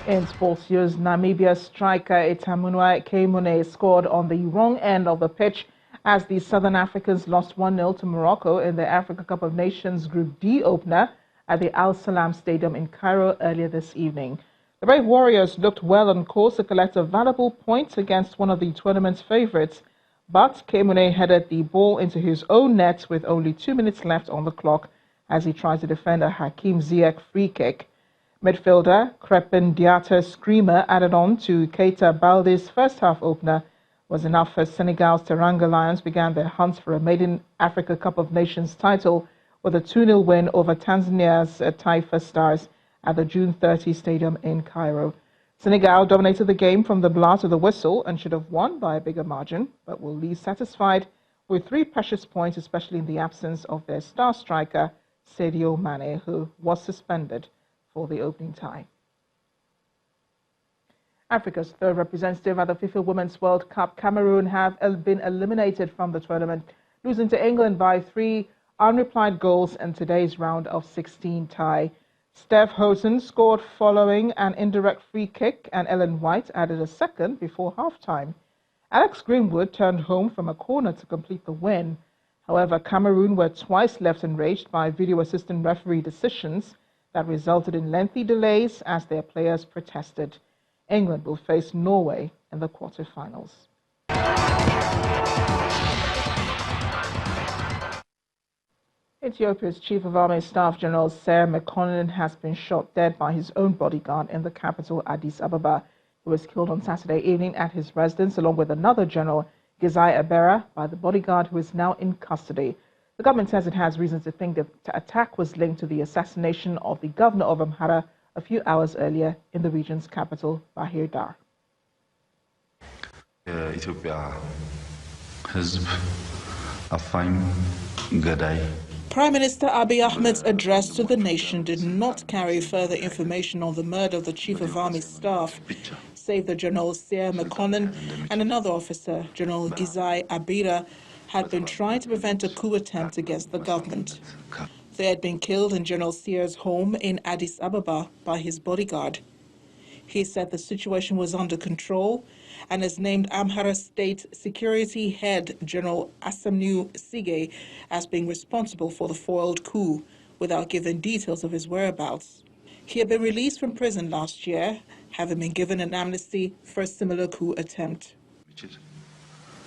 In sports news, Namibia striker Ethiopian scored on the wrong end of the pitch as the Southern Africans lost 1-0 to Morocco in the Africa Cup of Nations Group D opener at the Al Salam Stadium in Cairo earlier this evening. The Brave Warriors looked well on course to collect a valuable point against one of the tournament's favourites, but Kemune headed the ball into his own net with only 2 minutes left on the clock as he tried to defend a Hakim Ziyech free kick. Midfielder Crepin Diata's screamer added on to Keita Balde's first-half opener was enough as Senegal's Teranga Lions began their hunt for a maiden Africa Cup of Nations title with a 2-0 win over Tanzania's Taifa Stars at the June 30 stadium in Cairo. Senegal dominated the game from the blast of the whistle and should have won by a bigger margin, but will leave satisfied with 3 precious points, especially in the absence of their star striker, Sadio Mane, who was suspended for the opening tie. Africa's third representative at the FIFA Women's World Cup, Cameroon, have been eliminated from the tournament, losing to England by 3 unreplied goals in today's round of 16 tie. Steph Houghton scored following an indirect free kick, and Ellen White added a second before halftime. Alex Greenwood turned home from a corner to complete the win. However, Cameroon were twice left enraged by video assistant referee decisions that resulted in lengthy delays as their players protested. England will face Norway in the quarterfinals. Ethiopia's Chief of Army Staff General Ser Mekonnen has been shot dead by his own bodyguard in the capital, Addis Ababa. He was killed on Saturday evening at his residence along with another general, Gizai Abera, by the bodyguard who is now in custody. The government says it has reason to think that the attack was linked to the assassination of the governor of Amhara a few hours earlier in the region's capital, Bahir Dar. Prime Minister Abiy Ahmed's address to the nation did not carry further information on the murder of the Chief of Army Staff, save the General Ser Mekonnen and another officer, General Gizai Abira, had been trying to prevent a coup attempt against the government. They had been killed in General Sier's home in Addis Ababa by his bodyguard. He said the situation was under control and has named Amhara State Security Head General Asamnu Sige as being responsible for the foiled coup, without giving details of his whereabouts. He had been released from prison last year, having been given an amnesty for a similar coup attempt.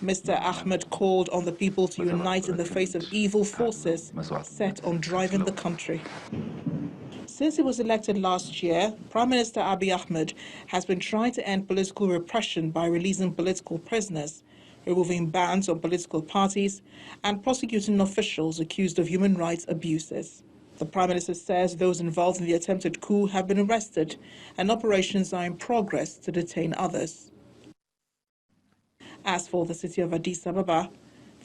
Mr. Ahmed called on the people to unite in the face of evil forces set on driving the country. Since he was elected last year, Prime Minister Abiy Ahmed has been trying to end political repression by releasing political prisoners, removing bans on political parties, and prosecuting officials accused of human rights abuses. The Prime Minister says those involved in the attempted coup have been arrested, and operations are in progress to detain others. As for the city of Addis Ababa,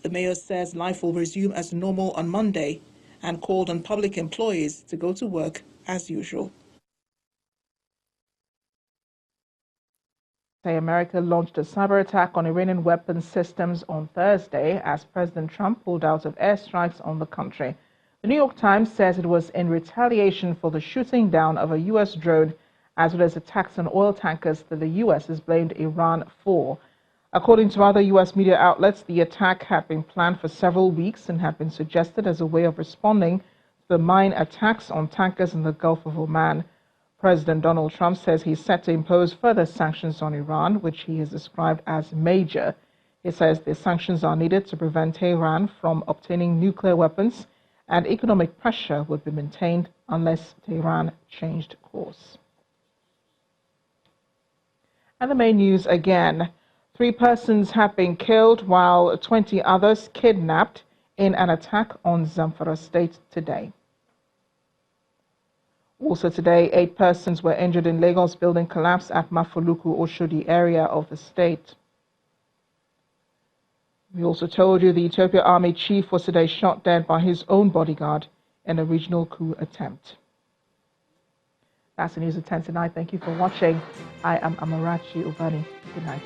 the mayor says life will resume as normal on Monday and called on public employees to go to work as usual. America launched a cyber attack on Iranian weapons systems on Thursday as President Trump pulled out of airstrikes on the country. The New York Times says it was in retaliation for the shooting down of a U.S. drone as well as attacks on oil tankers that the U.S. has blamed Iran for. According to other U.S. media outlets, the attack had been planned for several weeks and had been suggested as a way of responding to the mine attacks on tankers in the Gulf of Oman. President Donald Trump says he's set to impose further sanctions on Iran, which he has described as major. He says the sanctions are needed to prevent Tehran from obtaining nuclear weapons, and economic pressure would be maintained unless Tehran changed course. And the main news again. 3 persons have been killed while 20 others kidnapped in an attack on Zamfara State today. Also today, 8 persons were injured in Lagos building collapse at Mafoluku Oshodi area of the state. We also told you the Ethiopian army chief was today shot dead by his own bodyguard in a regional coup attempt. That's the news at 10 tonight. Thank you for watching. I am Amarachi Ubani. Good night.